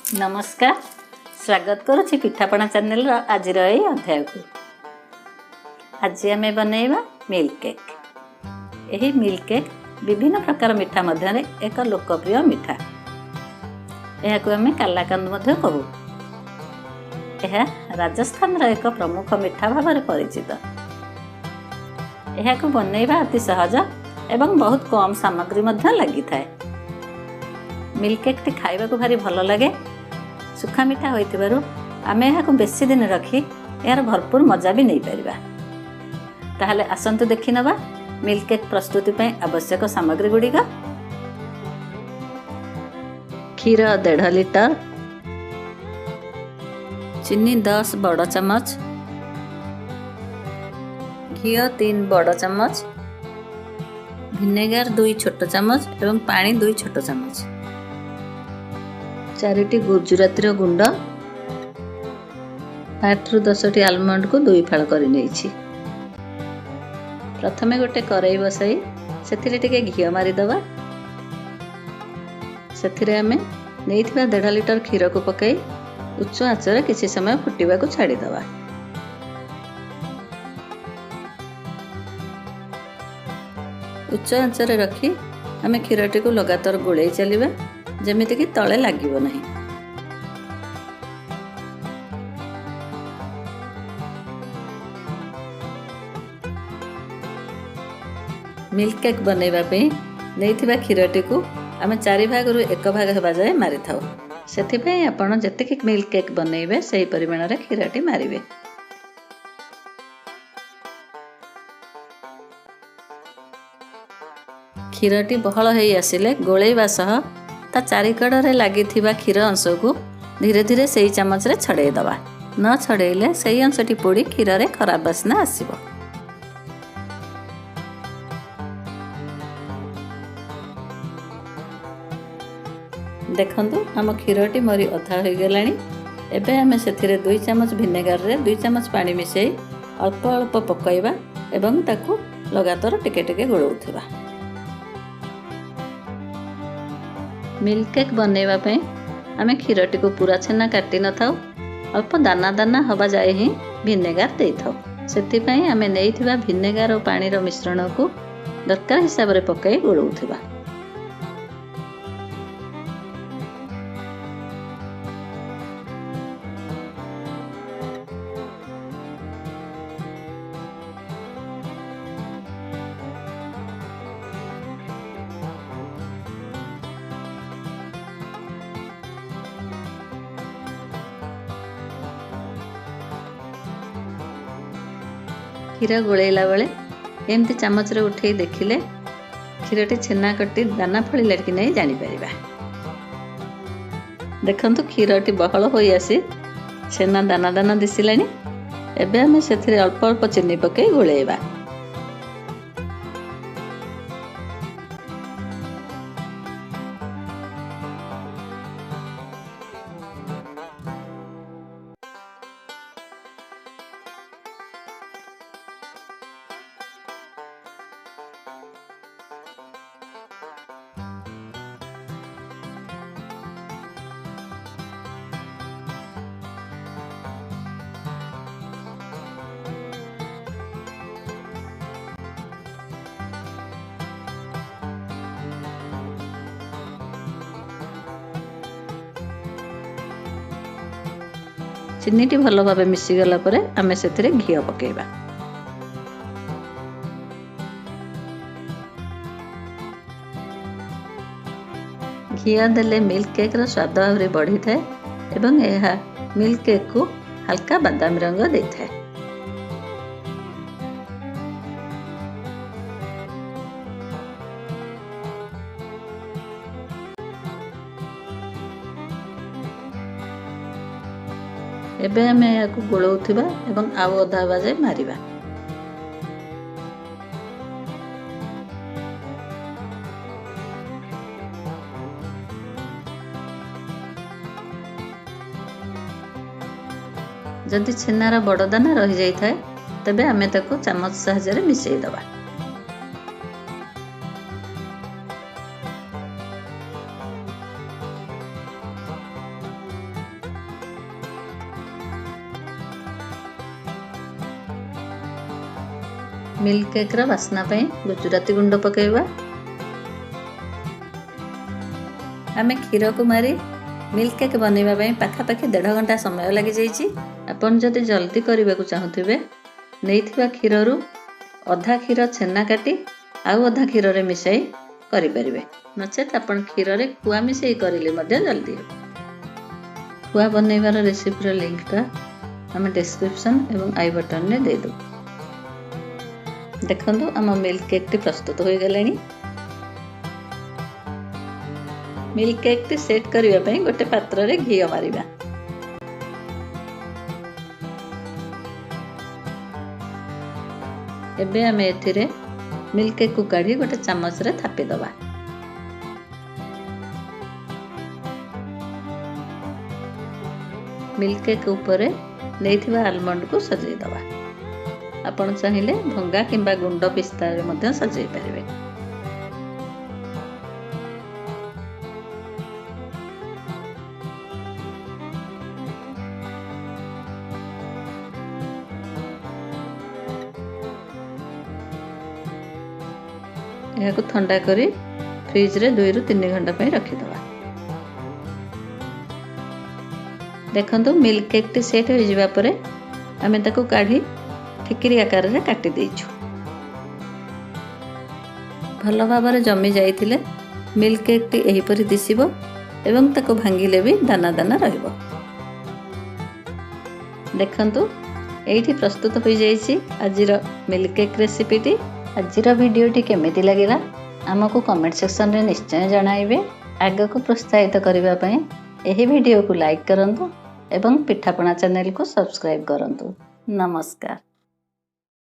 नमस्कार, स्वागत करुछि पिठापଣା चैनल आज अध्याय को। आज आम बनैबा मिल्क केक। यही मिल्क केक विभिन्न प्रकार मिठा मध्य एक लोकप्रिय मिठा। यह आम कालाकंद कहू। यह राजस्थान एक प्रमुख मिठा भाव में परिचित। यह बनैबा अति सहज एवं बहुत कम सामग्री लगी थाए। मिल्क केक टी खाइबा को भारी भल लगे। सुखा मिठा होइतिबारु आमे यहाको बेसी दिन रखी यार भरपूर मजा भी नहीं परिबा। ताहले आसंतु देखि नबा मिल्क केक प्रस्तुति पय आवश्यक सामग्री गुडी का। क्षीर 1.5 लीटर, चीनी 10 बड़ चम्मच, घी 3 बड़ चम्मच, विनेगार 2 छोट चम्मच एवं पानी 2 छोट चम्मच, 4टी गुजराती गुंड, 8 ରୁ 10ଟି आलमंड को 2 फाड़ कर नहीं। प्रथमे गोटे कड़ाई बसाई से घी मारिदवा। से आम नहीं 1.5 लीटर क्षीर को पकई उच्च आंचर किसी समय फुटवा को छाड़ीदवा। उच्च आंचर रखी आम क्षीरटी को लगातार गोले चलिबा जमिति कि तले लागिबो नहीं। मिल्क केक बनैबा पे नैथिबा क्षीरटी को आम 4 भागरु 1 भाग हेबा जाय मारि थाउ। सेथि पे आपण जतिकि मिल्क केक बनैबे सही परिमाण रे क्षीरटी मारिबे। क्षीरटी बहल हेई आसिले गोलेइबा सह ता चारिकड़े लगी क्षीर अंश को धीरे धीरे से चामच रे छड़े दबा। न छड़ेले से अंशटी पोड़ी क्षीर रे खराब बास्ना आसिबो। देखंतु हम क्षीरटी मोरी अथा हो गलानी। एबे हमें सेथिरे 2 चामच विनेगार रे 2 चामच पानी मिसई अल्प अल्प पकाइबा एवं ताकू लगातार टिके टिके गोळौथिबा। मिल्क केक बनैबा पे आमे क्षीरटी को पूरा छेना काटी न थाउ, अल्प दाना दाना हवा जाए ही विनेगार दे थाउ। सेति पई आमे नेइथिबा विनेगार और पानी रो मिश्रण को दरकार हिसाब रे पकाई गोळौथिबा। क्षीर गोलेला बेले एमती चामच रे उठे देखिले क्षीरटी छेना कटी दाना फलिला कि नहीं जानी परिबा। देखंतु क्षीरटी बहल होई आसी छेना दाना दाना दिसिलानी। एबे हमें सेथिरे अल्प अल्प चीनी पकई गोलेइबा। चीनीटी भल भाव मिसीगला परे आमे सेथिरे घी पकेइबा। घी देले मिल्क केक रो स्वाद भाव बढ़ी थाए एवं यह मिल्क केक को हल्का बादामी रंग दे थाए। एबे हमें याकू गोळौथिबा एवं आउ अधा बाजे मारिबा। जदि छेनार बड़ दाना रही जाई थाए तबे आमे ताकू चामच सहायरे मिसई दबा। ମିଲ୍କ କେକ୍ର ବାସ୍ନା ପାଇଁ ଗୁଜୁରାତି ଗୁଣ୍ଡ ପକାଇବା। ଆମେ କ୍ଷୀରକୁ ମାରି ମିଲ୍କ କେକ୍ ବନେଇବା ପାଇଁ ପାଖାପାଖି 1.5 ଘଣ୍ଟା ସମୟ ଲାଗିଯାଇଛି। ଆପଣ ଯଦି ଜଲ୍ଦି କରିବାକୁ ଚାହୁଁଥିବେ ନେଇଥିବା କ୍ଷୀରରୁ ଅଧା କ୍ଷୀର ଛେନା କାଟି ଆଉ ଅଧା କ୍ଷୀରରେ ମିଶାଇ କରିପାରିବେ, ନଚେତ୍ ଆପଣ କ୍ଷୀରରେ ଖୁଆ ମିଶାଇ କରିଲେ ମଧ୍ୟ ଜଲ୍ଦି ହେବ। ଖୁଆ ବନେଇବାର ରେସିପିର ଲିଙ୍କଟା ଆମେ ଡେସ୍କ୍ରିପ୍ସନ୍ ଏବଂ ଆଇ ବଟନରେ ଦେଇଦେବୁ। ଦେଖନ୍ତୁ ଆମ ମିଲ୍କ କେକ୍ଟି ପ୍ରସ୍ତୁତ ହୋଇଗଲାଣି। ମିଲ୍କ କେକ୍ଟି ସେଟ୍ କରିବା ପାଇଁ ଗୋଟେ ପାତ୍ରରେ ଘିଅ ମାରିବା। ଏବେ ଆମେ ଏଥିରେ ମିଲ୍କ କେକ୍କୁ କାଢ଼ି ଗୋଟେ ଚାମଚରେ ଥାପିଦେବା। ମିଲ୍କ କେକ୍ ଉପରେ ନେଇଥିବା ଆଲମଣ୍ଡକୁ ସଜେଇଦେବା। ଆପଣ ଚାହିଁଲେ ଭଙ୍ଗା କିମ୍ବା ଗୁଣ୍ଡ ପିସ୍ତାରେ ମଧ୍ୟ ସଜେଇ ପାରିବେ। ଏହାକୁ ଥଣ୍ଡା କରି ଫ୍ରିଜରେ 2 ରୁ 3 ଘଣ୍ଟା ପାଇଁ ରଖିଦେବା। ଦେଖନ୍ତୁ ମିଲ୍କ କେକ୍ଟି ସେଟ୍ ହୋଇଯିବା ପରେ ଆମେ ତାକୁ କାଢ଼ି ଠିକିରି ଆକାରରେ କାଟି ଦେଇଛୁ। ଭଲ ଭାବରେ ଜମି ଯାଇଥିଲେ ମିଲ୍କ କେକ୍ଟି ଏହିପରି ଦିଶିବ ଏବଂ ତାକୁ ଭାଙ୍ଗିଲେ ବି ଦାନା ଦାନା ରହିବ। ଦେଖନ୍ତୁ ଏଇଠି ପ୍ରସ୍ତୁତ ହୋଇଯାଇଛି ଆଜିର ମିଲ୍କ କେକ୍ ରେସିପିଟି। ଆଜିର ଭିଡ଼ିଓଟି କେମିତି ଲାଗିଲା ଆମକୁ କମେଣ୍ଟ ସେକ୍ସନରେ ନିଶ୍ଚୟ ଜଣାଇବେ। ଆଗକୁ ପ୍ରୋତ୍ସାହିତ କରିବା ପାଇଁ ଏହି ଭିଡ଼ିଓକୁ ଲାଇକ୍ କରନ୍ତୁ ଏବଂ ପିଠାପଣା ଚ୍ୟାନେଲକୁ ସବସ୍କ୍ରାଇବ୍ କରନ୍ତୁ। ନମସ୍କାର।